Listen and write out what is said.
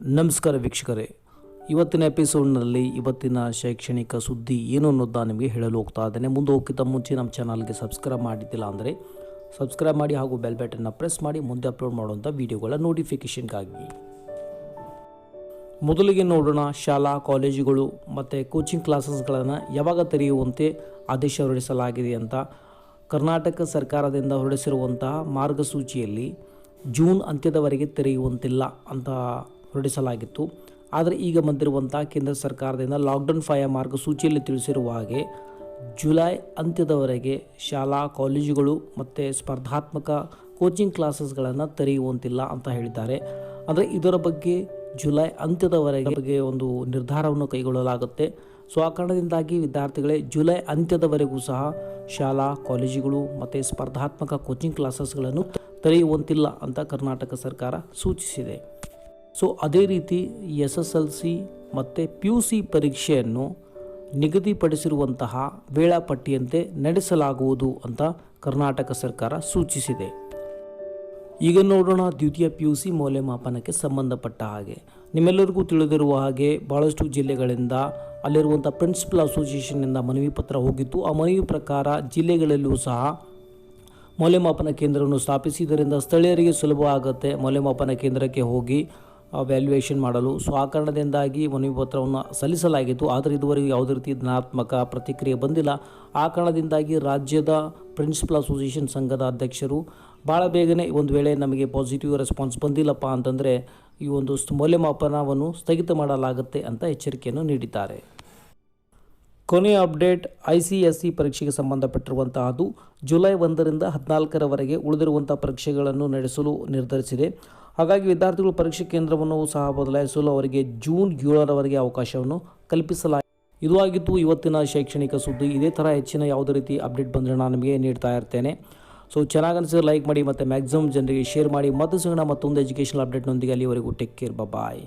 ನಮಸ್ಕಾರ ವೀಕ್ಷಕರೇ, ಇವತ್ತಿನ ಎಪಿಸೋಡ್ನಲ್ಲಿ ಇವತ್ತಿನ ಶೈಕ್ಷಣಿಕ ಸುದ್ದಿ ಏನು ಅನ್ನೋದನ್ನ ನಿಮಗೆ ಹೇಳಲು ಹೋಗ್ತಾ ಇದ್ದೇನೆ. ಮುಂದೆ ಹೋಗ್ತಾ ಮುಂಚೆ ನಮ್ಮ ಚಾನಲ್ಗೆ ಸಬ್ಸ್ಕ್ರೈಬ್ ಮಾಡಿದ್ದಿಲ್ಲ ಅಂದರೆ ಸಬ್ಸ್ಕ್ರೈಬ್ ಮಾಡಿ ಹಾಗೂ ಬೆಲ್ ಬಟನ್ನ ಪ್ರೆಸ್ ಮಾಡಿ ಮುಂದೆ ಅಪ್ಲೋಡ್ ಮಾಡುವಂಥ ವಿಡಿಯೋಗಳ ನೋಟಿಫಿಕೇಷನ್ಗಾಗಿ. ಮೊದಲಿಗೆ ನೋಡೋಣ, ಶಾಲಾ ಕಾಲೇಜುಗಳು ಮತ್ತು ಕೋಚಿಂಗ್ ಕ್ಲಾಸಸ್ಗಳನ್ನು ಯಾವಾಗ ತೆರೆಯುವಂತೆ ಆದೇಶ ಹೊರಡಿಸಲಾಗಿದೆ ಅಂತ. ಕರ್ನಾಟಕ ಸರ್ಕಾರದಿಂದ ಹೊರಡಿಸಿರುವಂತಹ ಮಾರ್ಗಸೂಚಿಯಲ್ಲಿ ಜೂನ್ ಅಂತ್ಯದವರೆಗೆ ತೆರೆಯುವಂತಿಲ್ಲ ಅಂತ ಹೊರಡಿಸಲಾಗಿತ್ತು. ಆದರೆ ಈಗ ಬಂದಿರುವಂಥ ಕೇಂದ್ರ ಸರ್ಕಾರದಿಂದ ಲಾಕ್ಡೌನ್ 5 ಮಾರ್ಗಸೂಚಿಯಲ್ಲಿ ತಿಳಿಸಿರುವ ಹಾಗೆ ಜುಲೈ ಅಂತ್ಯದವರೆಗೆ ಶಾಲಾ ಕಾಲೇಜುಗಳು ಮತ್ತು ಸ್ಪರ್ಧಾತ್ಮಕ ಕೋಚಿಂಗ್ ಕ್ಲಾಸಸ್ಗಳನ್ನು ತೆರೆಯುವಂತಿಲ್ಲ ಅಂತ ಹೇಳಿದ್ದಾರೆ. ಅಂದರೆ ಇದರ ಬಗ್ಗೆ ಜುಲೈ ಅಂತ್ಯದವರೆಗೆ ಒಂದು ನಿರ್ಧಾರವನ್ನು ಕೈಗೊಳ್ಳಲಾಗುತ್ತೆ. ಸೊ ಆ ಕಾರಣದಿಂದಾಗಿ ವಿದ್ಯಾರ್ಥಿಗಳೇ, ಜುಲೈ ಅಂತ್ಯದವರೆಗೂ ಸಹ ಶಾಲಾ ಕಾಲೇಜುಗಳು ಮತ್ತು ಸ್ಪರ್ಧಾತ್ಮಕ ಕೋಚಿಂಗ್ ಕ್ಲಾಸಸ್ಗಳನ್ನು ತೆರೆಯುವಂತಿಲ್ಲ ಅಂತ ಕರ್ನಾಟಕ ಸರ್ಕಾರ ಸೂಚಿಸಿದೆ. ಸೊ ಅದೇ ರೀತಿ SSLC ಮತ್ತು PUC ಪರೀಕ್ಷೆಯನ್ನು ನಿಗದಿಪಡಿಸಿರುವಂತಹ ವೇಳಾಪಟ್ಟಿಯಂತೆ ನಡೆಸಲಾಗುವುದು ಅಂತ ಕರ್ನಾಟಕ ಸರ್ಕಾರ ಸೂಚಿಸಿದೆ. ಈಗ ನೋಡೋಣ, ದ್ವಿತೀಯ PUC ಮೌಲ್ಯಮಾಪನಕ್ಕೆ ಸಂಬಂಧಪಟ್ಟ ಹಾಗೆ ನಿಮ್ಮೆಲ್ಲರಿಗೂ ತಿಳಿದಿರುವ ಹಾಗೆ ಭಾಳಷ್ಟು ಜಿಲ್ಲೆಗಳಿಂದ ಅಲ್ಲಿರುವಂಥ ಪ್ರಿನ್ಸಿಪಲ್ ಅಸೋಸಿಯೇಷನ್ನಿಂದ ಮನವಿ ಪತ್ರ ಹೋಗಿತ್ತು. ಆ ಮನವಿ ಪ್ರಕಾರ ಜಿಲ್ಲೆಗಳಲ್ಲೂ ಸಹ ಮೌಲ್ಯಮಾಪನ ಕೇಂದ್ರವನ್ನು ಸ್ಥಾಪಿಸಿದ್ದರಿಂದ ಸ್ಥಳೀಯರಿಗೆ ಸುಲಭ ಆಗುತ್ತೆ ಮೌಲ್ಯಮಾಪನ ಕೇಂದ್ರಕ್ಕೆ ಹೋಗಿ ವ್ಯಾಲ್ಯೂಯೇಷನ್ ಮಾಡಲು. ಸೊ ಆ ಕಾರಣದಿಂದಾಗಿ ಮನವಿ ಪತ್ರವನ್ನು ಸಲ್ಲಿಸಲಾಗಿತ್ತು. ಆದರೆ ಇದುವರೆಗೂ ಯಾವುದೇ ರೀತಿ ಧನಾತ್ಮಕ ಪ್ರತಿಕ್ರಿಯೆ ಬಂದಿಲ್ಲ. ಆ ಕಾರಣದಿಂದಾಗಿ ರಾಜ್ಯದ ಪ್ರಿನ್ಸಿಪಲ್ ಅಸೋಸಿಯೇಷನ್ ಸಂಘದ ಅಧ್ಯಕ್ಷರು ಭಾಳ ಬೇಗನೆ ಒಂದು ವೇಳೆ ನಮಗೆ ಪಾಸಿಟಿವ್ ರೆಸ್ಪಾನ್ಸ್ ಬಂದಿಲ್ಲಪ್ಪ ಅಂತಂದರೆ ಈ ಒಂದು ಮೌಲ್ಯಮಾಪನವನ್ನು ಸ್ಥಗಿತ ಮಾಡಲಾಗುತ್ತೆ ಅಂತ ಎಚ್ಚರಿಕೆಯನ್ನು ನೀಡಿದ್ದಾರೆ. ಕೊನೆಯ ಅಪ್ಡೇಟ್, ICSE ಪರೀಕ್ಷೆಗೆ ಸಂಬಂಧಪಟ್ಟಿರುವಂತಹದ್ದು ಜುಲೈ 1ರಿಂದ 14ರವರೆಗೆ ಉಳಿದಿರುವಂಥ ಪರೀಕ್ಷೆಗಳನ್ನು ನಡೆಸಲು ನಿರ್ಧರಿಸಿದೆ. ಹಾಗಾಗಿ ವಿದ್ಯಾರ್ಥಿಗಳು ಪರೀಕ್ಷೆ ಕೇಂದ್ರವನ್ನು ಸಹ ಬದಲಾಯಿಸಲು ಅವರಿಗೆ ಜೂನ್ 7ರವರೆಗೆ ಅವಕಾಶವನ್ನು ಕಲ್ಪಿಸಲಾಗಿದೆ. ಇದು ಆಗಿತ್ತು ಇವತ್ತಿನ ಶೈಕ್ಷಣಿಕ ಸುದ್ದಿ. ಇದೇ ಥರ ಹೆಚ್ಚಿನ ಯಾವುದೇ ರೀತಿ ಅಪ್ಡೇಟ್ ಬಂದರೆ ನಾನು ನಿಮಗೆ ನೀಡ್ತಾ ಇರ್ತೇನೆ. ಸೊ ಚೆನ್ನಾಗಿ ಅನಿಸಿದ್ರೆ ಲೈಕ್ ಮಾಡಿ ಮತ್ತು ಮ್ಯಾಕ್ಸಿಮಮ್ ಜನರಿಗೆ ಶೇರ್ ಮಾಡಿ. ಮತ್ತು ಸಿಗೋಣ ಮತ್ತೊಂದು ಎಜುಕೇಷನಲ್ ಅಪ್ಡೇಟ್ನೊಂದಿಗೆ. ಅಲ್ಲಿವರೆಗೂ ಟೇಕ್ ಕೇರ್, ಬಾಯ್.